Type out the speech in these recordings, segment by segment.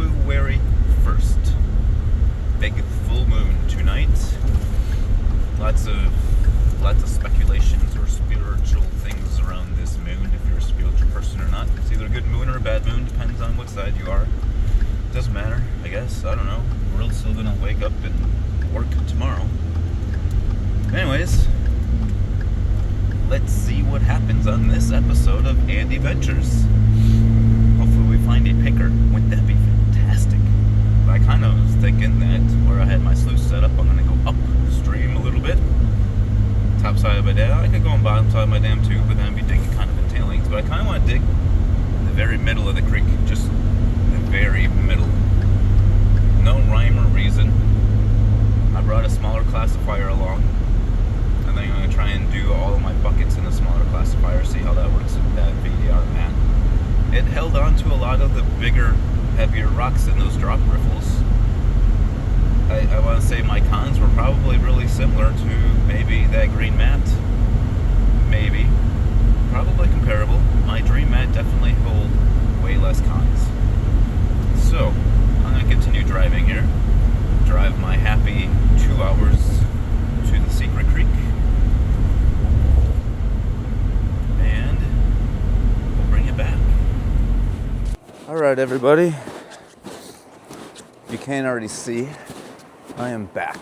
February 1st. Big full moon tonight. Lots of speculations or spiritual things around this moon, if you're a spiritual person or not. It's either a good moon or a bad moon, depends on what side you are. Doesn't matter, I guess. I don't know. The world's still gonna wake up and work tomorrow. Anyways, let's see what happens on this episode of Andy Ventures. Hopefully we find a picker. Wouldn't that be fantastic? But I kind of was thinking that where I had my sluice set up, I'm going to go upstream a little bit. Top side of my dam. I could go on bottom side of my dam too, but then I'd be digging kind of in tailings. But I kind of want to dig in the very middle of the creek. Just the very middle. No rhyme or reason. I brought a smaller classifier along. I think I'm going to try and do all of my buckets in a smaller classifier, see how that works with that VDR mat. It held on to a lot of the bigger, heavier rocks in those drop riffles. I want to say my cons were probably really similar to maybe that green mat. Maybe. Probably comparable. My dream mat definitely hold way less cons. So, I'm going to continue driving here. Drive my happy 2 hours to the Secret Creek. And we'll bring it back. Alright everybody, you can't already see, I am back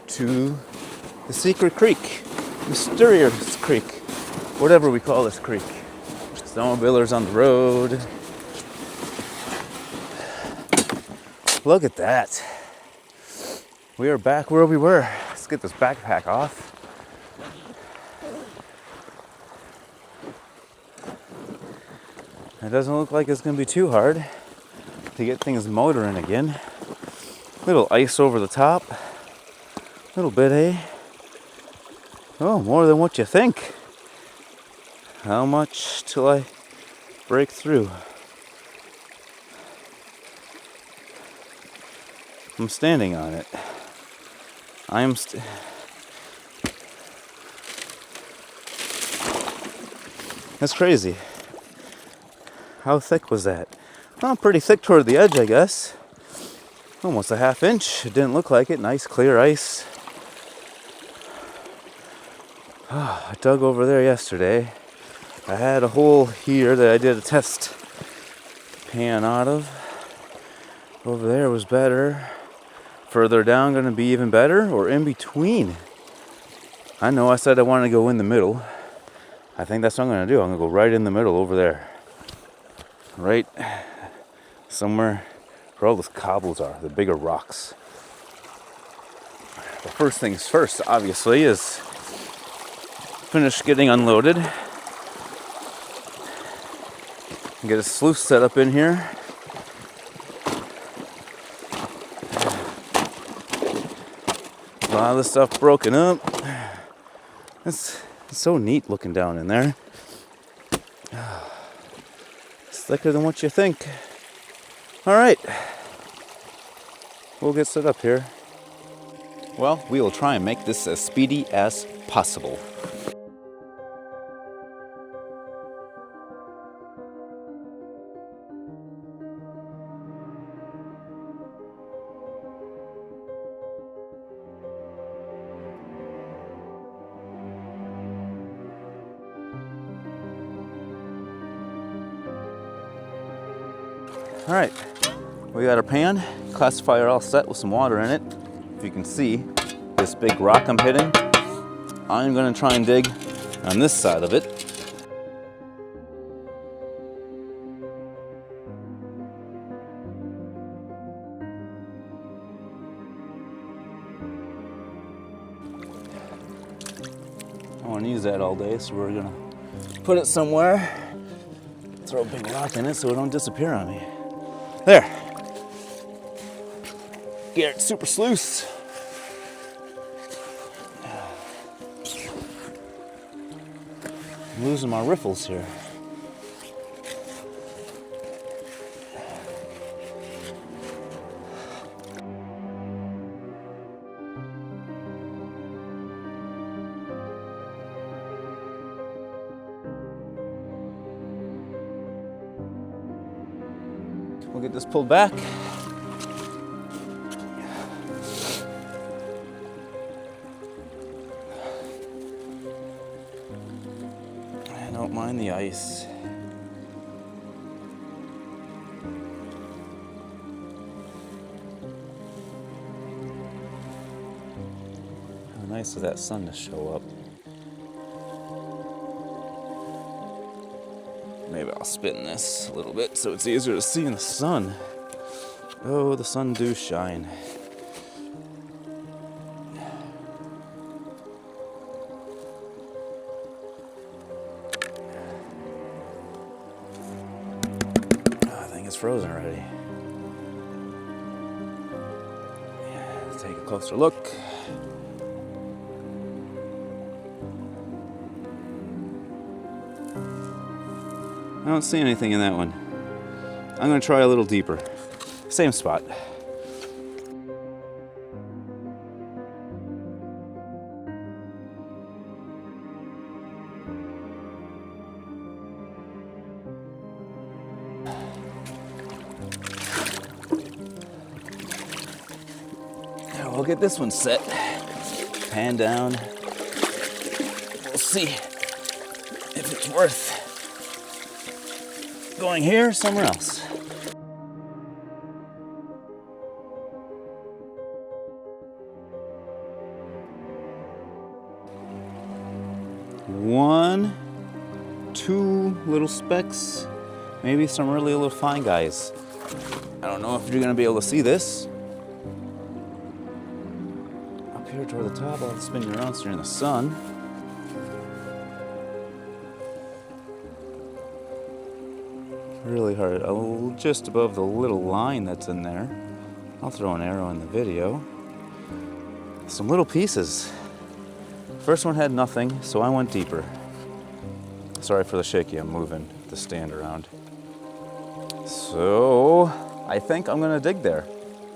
to the Secret Creek, Mysterious Creek, whatever we call this creek. Snowmobilers on the road. Look at that. We are back where we were. Let's get this backpack off. It doesn't look like it's going to be too hard to get things motoring again. Little ice over the top. Little bit, eh? Oh, more than what you think. How much till I break through? I'm standing on it. I am That's crazy. How thick was that? Oh, pretty thick toward the edge, I guess. Almost a ½ inch. It didn't look like it. Nice clear ice. Oh, I dug over there yesterday. I had a hole here that I did a test pan out of. Over there was better. Further down going to be even better, or in between. I know I said I wanted to go in the middle. I think that's what I'm going to do. I'm going to go right in the middle over there. Right somewhere where all those cobbles are, the bigger rocks. The first things first, obviously, is finish getting unloaded. Get a sluice set up in here. A lot of the stuff broken up. It's so neat looking down in there. Thicker than what you think. Alright. We'll get set up here. Well, we will try and make this as speedy as possible. Alright, we got our pan, classifier all set with some water in it. If you can see this big rock I'm hitting, I'm going to try and dig on this side of it. I want to use that all day, so we're going to put it somewhere. Throw a big rock in it so it don't disappear on me. There. Garrett Super Sluice. I'm losing my riffles here. We'll get this pulled back. I don't mind the ice. How nice of that sun to show up. Maybe I'll spin this a little bit so it's easier to see in the sun. Oh, the sun do shine. Oh, I think it's frozen already. Yeah, let's take a closer look. I don't see anything in that one. I'm going to try a little deeper. Same spot. Now we'll get this one set. Pan down. We'll see if it's worth going here or somewhere else. One, two little specks, maybe some really little fine guys. I don't know if you're gonna be able to see this. Up here toward the top, I'll have to spin you around so you're in the sun. Really hard, just above the little line that's in there. I'll throw an arrow in the video. Some little pieces. First one had nothing, so I went deeper. Sorry for the shaky, I'm moving the stand around. So, I think I'm gonna dig there.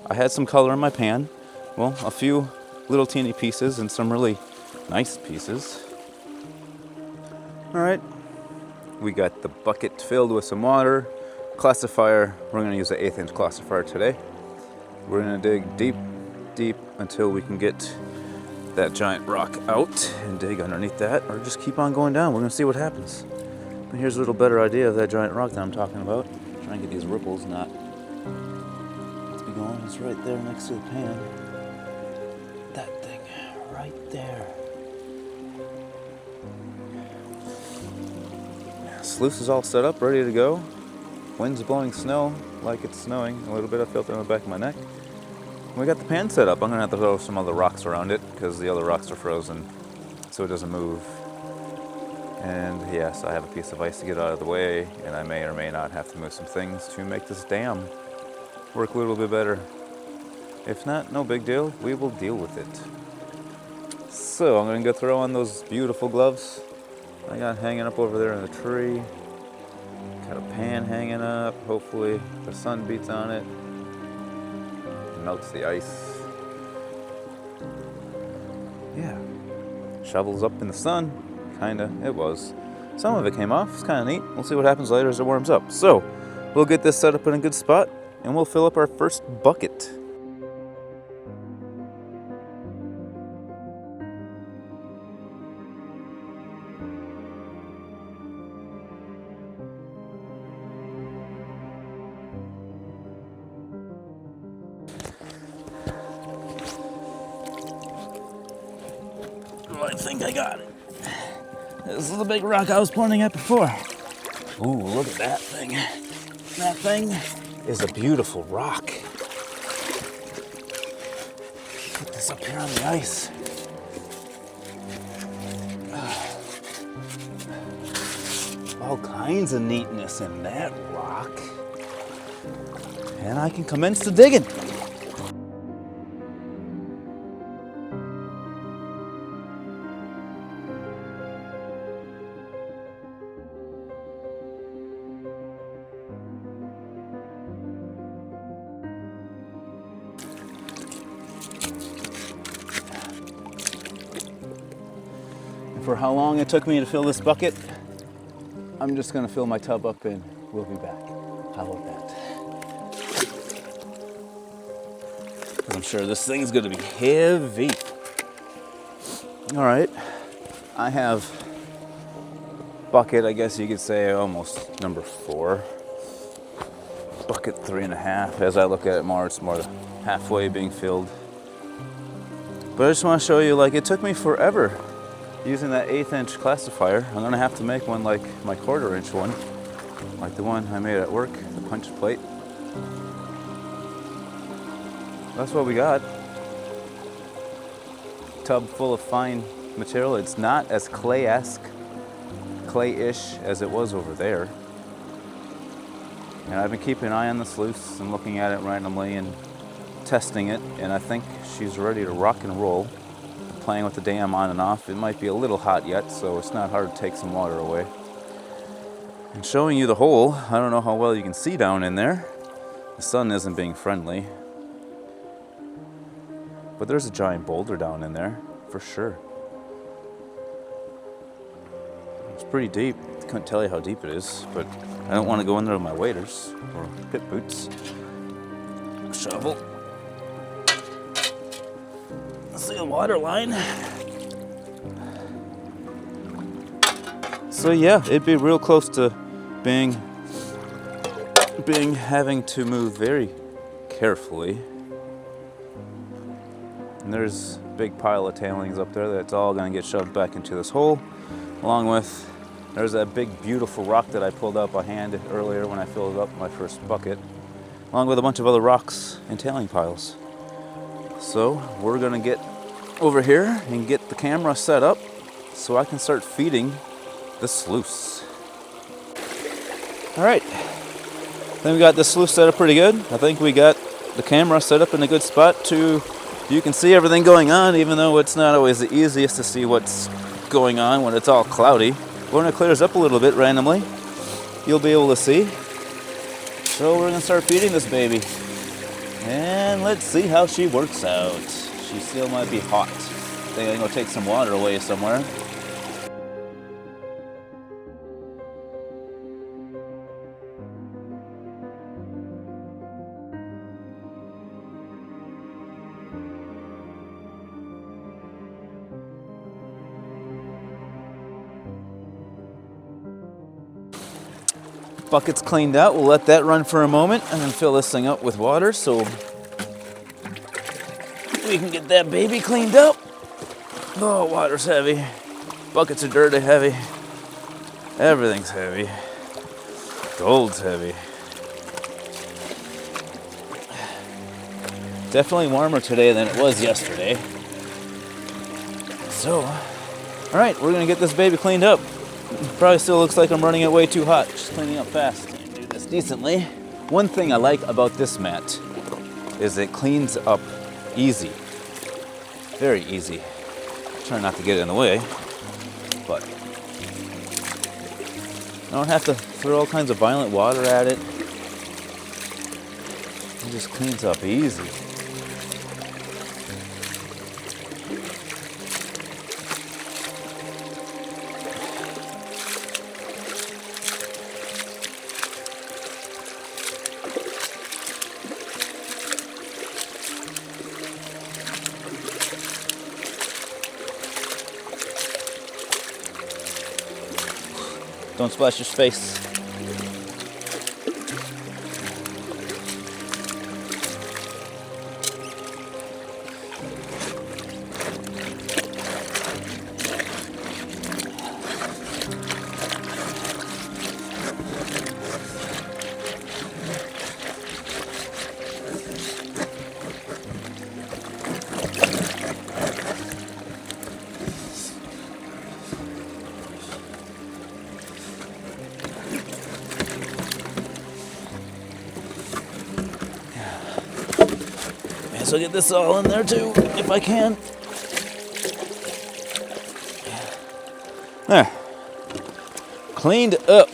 I had some color in my pan. Well, a few little teeny pieces and some really nice pieces. All right. We got the bucket filled with some water. Classifier, we're gonna use an 1/8 inch classifier today. We're gonna dig deep, deep until we can get that giant rock out and dig underneath that, or just keep on going down. We're gonna see what happens. But here's a little better idea of that giant rock that I'm talking about. Try and get these ripples not to be going. It's right there next to the pan. That thing right there. Sluice is all set up, ready to go. Wind's blowing snow like it's snowing a little bit. I felt it on the back of my neck. We got the pan set up. I'm gonna have to throw some other rocks around it because the other rocks are frozen, so it doesn't move. And yes, I have a piece of ice to get out of the way, and I may or may not have to move some things to make this dam work a little bit better. If not, no big deal. We will deal with it. So I'm gonna go throw on those beautiful gloves I got hanging up over there in the tree. Got a pan hanging up. Hopefully the sun beats on it. Melts the ice. Yeah. Shovels up in the sun. Kinda. It was. Some of it came off. It's kind of neat. We'll see what happens later as it warms up. So we'll get this set up in a good spot and we'll fill up our first bucket. I think I got it. This is the big rock I was pointing at before. Ooh, look at that thing. That thing is a beautiful rock. Put this up here on the ice. All kinds of neatness in that rock. And I can commence the digging. For how long it took me to fill this bucket, I'm just gonna fill my tub up and we'll be back. How about that? because I'm sure this thing's going to be heavy. All right, I have bucket, I guess you could say, almost number 4. Bucket 3.5. As I look at it more, it's more halfway being filled. But I just want to show you, like, it took me forever using that 1/8 inch classifier. I'm gonna have to make one like my 1/4 inch one, like the one I made at work, the punch plate. That's what we got. Tub full of fine material. It's not as clay-ish as it was over there. And I've been keeping an eye on the sluice and looking at it randomly and testing it, and I think she's ready to rock and roll. Playing with the dam on and off. It might be a little hot yet, so it's not hard to take some water away. And showing you the hole, I don't know how well you can see down in there. The sun isn't being friendly. But there's a giant boulder down in there, for sure. It's pretty deep. I couldn't tell you how deep it is, but I don't want to go in there with my waders or hip boots. Shovel. See a water line. So yeah, it'd be real close to having to move very carefully. And there's a big pile of tailings up there that's all gonna get shoved back into this hole, along with there's that big beautiful rock that I pulled out by hand earlier when I filled up my first bucket, along with a bunch of other rocks and tailing piles. So we're gonna get over here and get the camera set up so I can start feeding the sluice. All right, I think we got the sluice set up pretty good. I think we got the camera set up in a good spot to, you can see everything going on, even though it's not always the easiest to see what's going on when it's all cloudy. But when it clears up a little bit randomly, you'll be able to see. So we're gonna start feeding this baby. And let's see how she works out. She still might be hot. I think I'm gonna take some water away somewhere. Bucket's cleaned out. We'll let that run for a moment and then fill this thing up with water so we can get that baby cleaned up. Oh, water's heavy. Buckets are dirty heavy. Everything's heavy. Gold's heavy. Definitely warmer today than it was yesterday. So, all right, we're gonna get this baby cleaned up. Probably still looks like I'm running it way too hot. Just cleaning up fast. Do this decently. One thing I like about this mat is it cleans up easy. Very easy. Try not to get it in the way, but I don't have to throw all kinds of violent water at it. It just cleans up easy. Don't splash your face. So get this all in there too, if I can. There. Cleaned up.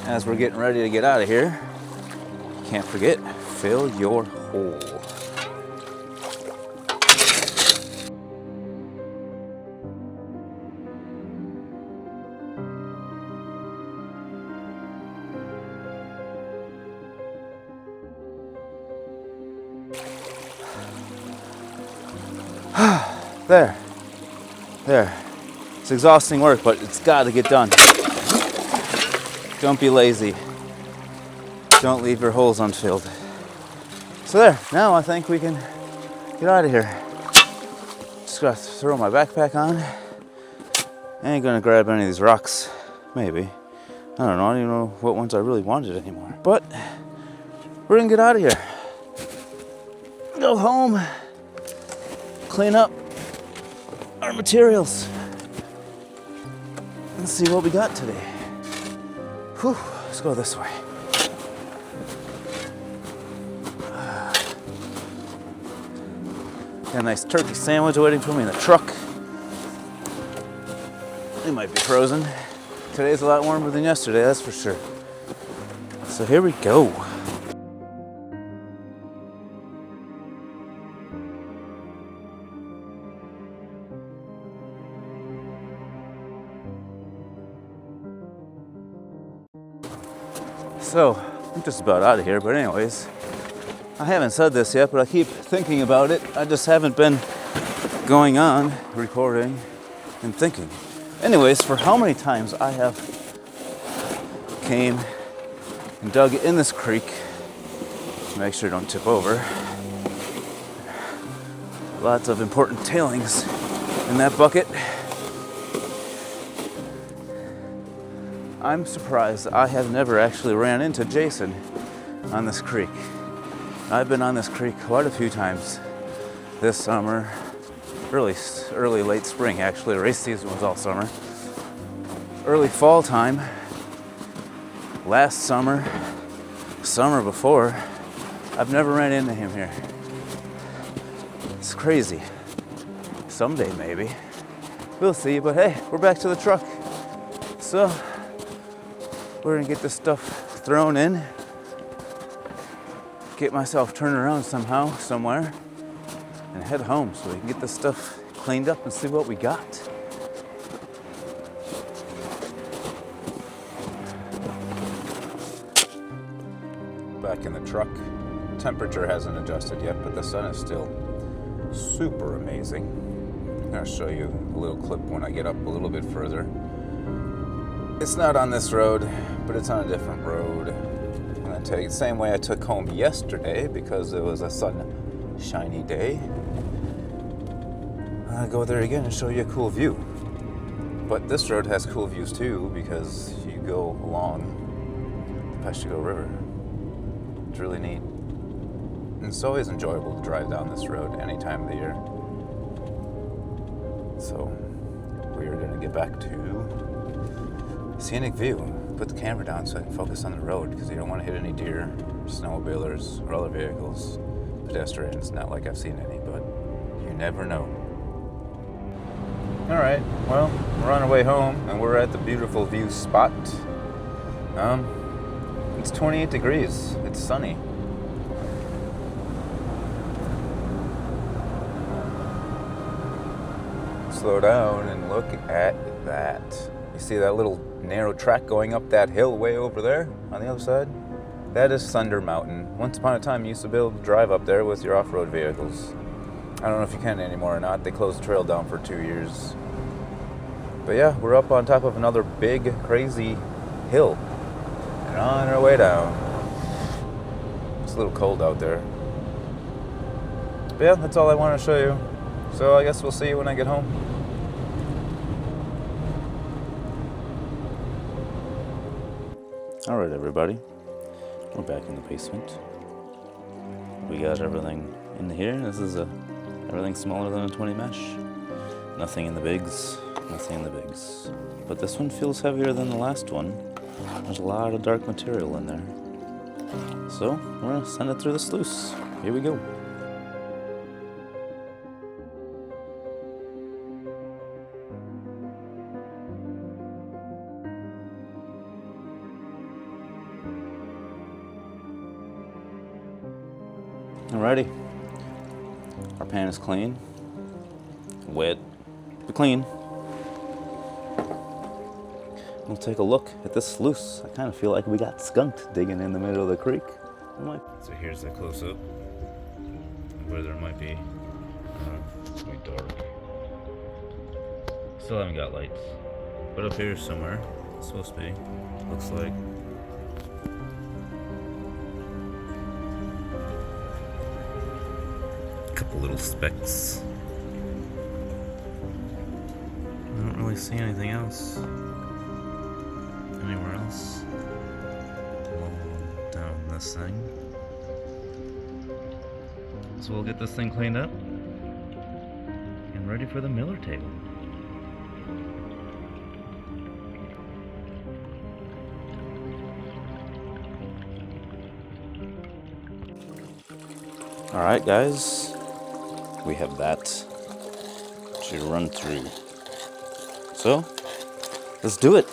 As we're getting ready to get out of here, can't forget, fill your hole. There. It's exhausting work, but it's got to get done. Don't be lazy. Don't leave your holes unfilled. So there, now I think we can get out of here. Just gotta throw my backpack on. I ain't gonna grab any of these rocks. Maybe. I don't know even know what ones I really wanted anymore. But we're gonna get out of here. Go home. Clean up our materials. Let's see what we got today. Whew, let's go this way. Got a nice turkey sandwich waiting for me in the truck. It might be frozen. Today's a lot warmer than yesterday, that's for sure. So here we go. So, I'm just about out of here, but anyways, I haven't said this yet, but I keep thinking about it. I just haven't been going on, recording, and thinking. Anyways, for how many times I have came and dug in this creek, make sure I don't tip over. Lots of important tailings in that bucket. I'm surprised I have never actually ran into Jason on this creek. I've been on this creek quite a few times this summer, early late spring actually. The race season was all summer. Early fall time, last summer, summer before, I've never ran into him here. It's crazy. Someday maybe. We'll see, but hey, we're back to the truck. So, we're gonna get this stuff thrown in, get myself turned around somehow, somewhere, and head home so we can get this stuff cleaned up and see what we got. Back in the truck. Temperature hasn't adjusted yet, but the sun is still super amazing. I'm gonna show you a little clip when I get up a little bit further. It's not on this road, but it's on a different road. I'm gonna take it the same way I took home yesterday because it was a sunshiny day. I'm gonna go there again and show you a cool view. But this road has cool views too because you go along the Peshtigo River. It's really neat. And it's always enjoyable to drive down this road any time of the year. So we are gonna get back to Scenic View. Put the camera down so I can focus on the road because you don't want to hit any deer, snowmobilers, or other vehicles, pedestrians. Not like I've seen any, but you never know. All right, well, we're on our way home and we're at the beautiful view spot. It's 28 degrees. It's sunny. Slow down and look at that. You see that little narrow track going up that hill way over there on the other side? That is Thunder Mountain. Once upon a time, you used to be able to drive up there with your off-road vehicles. I don't know if you can anymore or not. They closed the trail down for 2 years. But yeah, we're up on top of another big, crazy hill. And on our way down. It's a little cold out there. But yeah, that's all I want to show you. So I guess we'll see you when I get home. All right, everybody, we're back in the basement. We got everything in here. This is everything smaller than a 20 mesh. Nothing in the bigs, nothing in the bigs. But this one feels heavier than the last one. There's a lot of dark material in there. So we're gonna send it through the sluice. Here we go. Alrighty, our pan is clean, wet, but clean. We'll take a look at this sluice. I kind of feel like we got skunked digging in the middle of the creek. So here's the close-up where there might be surprisingly dark. Still haven't got lights. But up here somewhere, it's supposed to be, looks like. A couple little specks. I don't really see anything else. Anywhere else? Down this thing. So we'll get this thing cleaned up and ready for the Miller table. Alright guys, we have that to run through. So, let's do it.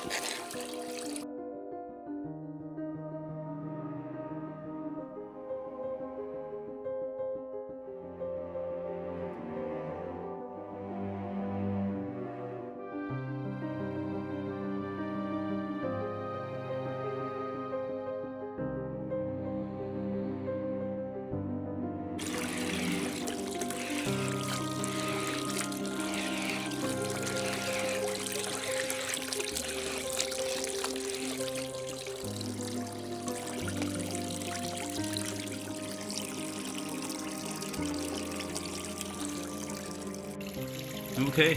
Okay,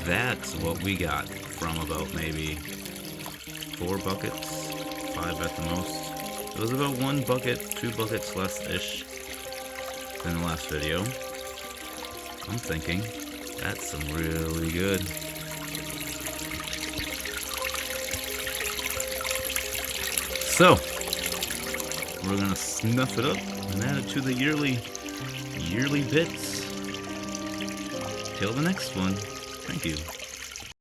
that's what we got from about maybe 4 buckets, 5 at the most. It was about 1 bucket, 2 buckets less-ish than the last video. I'm thinking that's some really good. So, we're gonna snuff it up and add it to the yearly bits. Till the next one. Thank you.